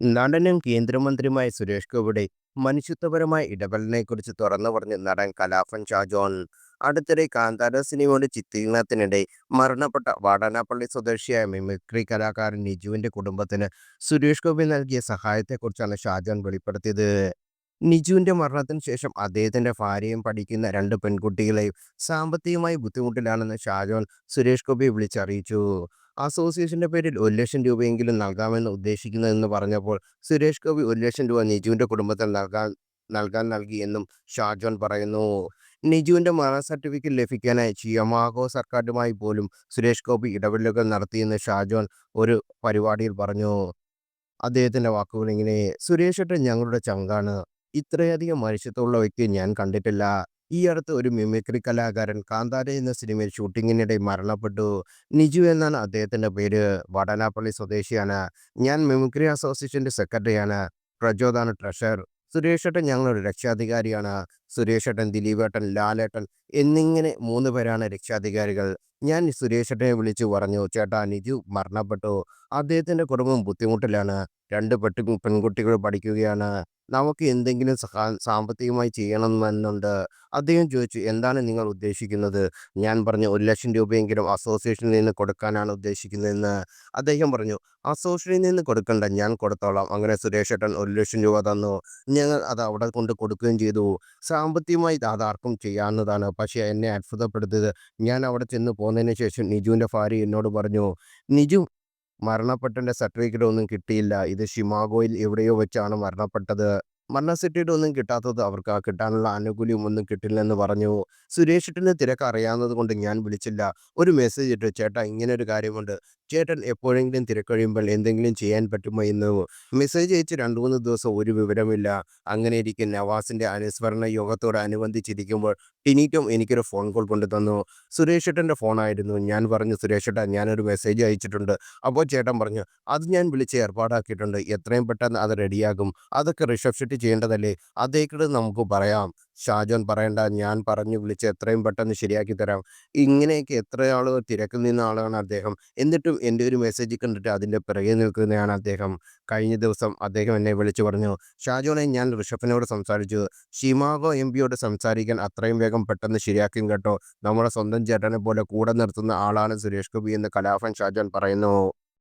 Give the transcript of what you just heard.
നടനും കേന്ദ്രമന്ത്രിയുമായ സുരേഷ് ഗോപിയുടെ മനുഷ്യത്വപരമായ ഇടപെടലിനെക്കുറിച്ച് തുറന്നു പറഞ്ഞ് നടൻ കലാഭൻ ഷാജോൺ. അടുത്തിടെ കാന്താര സിനിമയുടെ ചിത്രീകരണത്തിനിടെ മരണപ്പെട്ട വാടാനാപ്പള്ളി സ്വദേശിയായ മിമിക്രി കലാകാരൻ നിജുവിന്റെ കുടുംബത്തിന് സുരേഷ് ഗോപി നൽകിയ സഹായത്തെക്കുറിച്ചാണ് ഷാജോൺ വെളിപ്പെടുത്തിയത്. നിജുവിന്റെ മരണത്തിന് ശേഷം അദ്ദേഹത്തിന്റെ ഭാര്യയും പഠിക്കുന്ന രണ്ട് പെൺകുട്ടികളെയും സാമ്പത്തികമായി ബുദ്ധിമുട്ടിലാണെന്ന് ഷാജോൺ സുരേഷ് ഗോപിയെ വിളിച്ചറിയിച്ചു. അസോസിയേഷന്റെ പേരിൽ 1 ലക്ഷം രൂപയെങ്കിലും നൽകാമെന്ന് ഉദ്ദേശിക്കുന്നതെന്ന് പറഞ്ഞപ്പോൾ സുരേഷ് ഗോപി 1 ലക്ഷം രൂപ നിജുവിന്റെ കുടുംബത്തിന് നൽകാൻ നൽകിയെന്നും ഷാജോൺ പറയുന്നു. നിജുവിന്റെ മരണ സർട്ടിഫിക്കറ്റ് ലഭിക്കാനായി ചിയമാഗോ സർക്കാരുമായി പോലും സുരേഷ് ഗോപി ഇടപെടലുകൾ നടത്തിയെന്ന് ഷാജോൺ ഒരു പരിപാടിയിൽ പറഞ്ഞു. അദ്ദേഹത്തിന്റെ വാക്കുകൾ ഇങ്ങനെ: സുരേഷ് ഏട്ടൻ ഞങ്ങളുടെ ചങ്കാണ്. ഇത്രയധികം മനുഷ്യത്വമുള്ള വ്യക്തിയെ ഞാൻ കണ്ടിട്ടില്ല. ഈ അടുത്ത് ഒരു മിമിക്രി കലാകാരൻ കാന്താര എന്ന സിനിമയിൽ ഷൂട്ടിങ്ങിനിടെ മരണപ്പെട്ടു. നിജു എന്നാണ് അദ്ദേഹത്തിന്റെ പേര്. വടനാപ്പള്ളി സ്വദേശിയാണ്. ഞാൻ മിമിക്രി അസോസിയേഷന്റെ സെക്രട്ടറിയാണ്. പ്രചോദാന ട്രഷറർ. സുരേഷ് ഏട്ടൻ ഞങ്ങളുടെ രക്ഷാധികാരിയാണ്. സുരേഷ് ഏട്ടൻ, ദിലീപേട്ടൻ, ലാലേട്ടൻ എന്നിങ്ങനെ 3 പേരാണ് രക്ഷാധികാരികൾ. ഞാൻ സുരേഷ് ഏട്ടനെ വിളിച്ചു പറഞ്ഞു, ചേട്ടാ, നിജു മരണപ്പെട്ടു. അദ്ദേഹത്തിന്റെ കുടുംബം ബുദ്ധിമുട്ടിലാണ്. രണ്ട് പെൺകുട്ടികൾ പഠിക്കുകയാണ്. നമുക്ക് എന്തെങ്കിലും സാമ്പത്തികമായി ചെയ്യണമെന്നുണ്ട്. അദ്ദേഹം ചോദിച്ചു, എന്താണ് നിങ്ങൾ ഉദ്ദേശിക്കുന്നത്? ഞാൻ പറഞ്ഞു, 1 ലക്ഷം രൂപയെങ്കിലും അസോസിയേഷനിൽ നിന്ന് കൊടുക്കാനാണ് ഉദ്ദേശിക്കുന്നതെന്ന്. അദ്ദേഹം പറഞ്ഞു, അസോസിയേഷനിൽ നിന്ന് കൊടുക്കണ്ട, ഞാൻ കൊടുത്തോളാം. അങ്ങനെ സുരേഷ് ഏട്ടൻ 1 ലക്ഷം രൂപ തന്നു. ഞങ്ങൾ അത് അവിടെ കൊണ്ട് കൊടുക്കുകയും ചെയ്തു. സാമ്പത്തികമായി അതാർക്കും ചെയ്യാവുന്നതാണ്. പക്ഷേ എന്നെ അത്ഭുതപ്പെടുത്തിയത്, ഞാൻ അവിടെ ചെന്ന് പോന്നതിന് ശേഷം നിജുവിന്റെ ഭാര്യ എന്നോട് പറഞ്ഞു, നിജു മരണപ്പെട്ടതിന്റെ സർട്ടിഫിക്കറ്റ് ഒന്നും കിട്ടിയില്ല. ഇത് ഷിമാഗോയിൽ എവിടെയോ വെച്ചാണ് മരണപ്പെട്ടത്. മരണ സർട്ടിഫിക്കറ്റ് ഒന്നും കിട്ടാത്തത് അവർക്ക് ആ കിട്ടാനുള്ള ആനുകൂല്യം ഒന്നും കിട്ടില്ലെന്ന് പറഞ്ഞു. സുരേഷേട്ടന് തിരക്ക് അറിയാവുന്നത് കൊണ്ട് ഞാൻ വിളിച്ചില്ല. ഒരു മെസ്സേജ് ഇട്ടു, ചേട്ടാ, ഇങ്ങനെ ഒരു കാര്യമുണ്ട്. ചേട്ടൻ എപ്പോഴെങ്കിലും തിരക്കഴിയുമ്പോൾ എന്തെങ്കിലും ചെയ്യാൻ പറ്റുമോ എന്ന്. മെസ്സേജ് അയച്ച് 2-3 ദിവസം ഒരു വിവരമില്ല. അങ്ങനെയിരിക്കെ നവാസിന്റെ അനുസ്മരണ യോഗത്തോടനുബന്ധിച്ചിരിക്കുമ്പോൾ ടിനിറ്റോം എനിക്കൊരു ഫോൺ കോൾ കൊണ്ടു തന്നു. സുരേഷേട്ടന്റെ ഫോണായിരുന്നു. ഞാൻ പറഞ്ഞു, സുരേഷേട്ടാ, ഞാനൊരു മെസ്സേജ് അയച്ചിട്ടുണ്ട്. അപ്പോൾ ചേട്ടൻ പറഞ്ഞു, അത് ഞാൻ വിളിച്ച് ഏർപ്പാടാക്കിയിട്ടുണ്ട്. എത്രയും പെട്ടെന്ന് അത് റെഡിയാകും. അതൊക്കെ റിസപ്ഷനിൽ ചെയ്യേണ്ടതല്ലേ? അതേക്കുറിച്ച് നമുക്ക് പറയാം. ഷാജോൺ പറയണ്ട, ഞാൻ പറഞ്ഞു വിളിച്ച് എത്രയും പെട്ടെന്ന് ശരിയാക്കി തരാം. ഇങ്ങനെയൊക്കെ എത്ര ആളുകൾ തിരക്കിൽ നിന്ന ആളാണ് അദ്ദേഹം. എന്നിട്ടും എൻ്റെ ഒരു മെസ്സേജ് കണ്ടിട്ട് അതിൻ്റെ പിറകെ നിൽക്കുന്നതാണ് അദ്ദേഹം. കഴിഞ്ഞ ദിവസം അദ്ദേഹം എന്നെ വിളിച്ചു പറഞ്ഞു, ഷാജോണെ, ഞാൻ ഋഷഭിനോട് സംസാരിച്ചു. ഷിമാഗോ എംപിയോട് സംസാരിക്കാൻ അത്രയും വേഗം പെട്ടെന്ന് ശരിയാക്കും കേട്ടോ. നമ്മുടെ സ്വന്തം ചേട്ടനെ പോലെ കൂടെ നിർത്തുന്ന ആളാണ് സുരേഷ് ഗോപി എന്ന് കലാഭൻ ഷാജോൺ പറയുന്നു.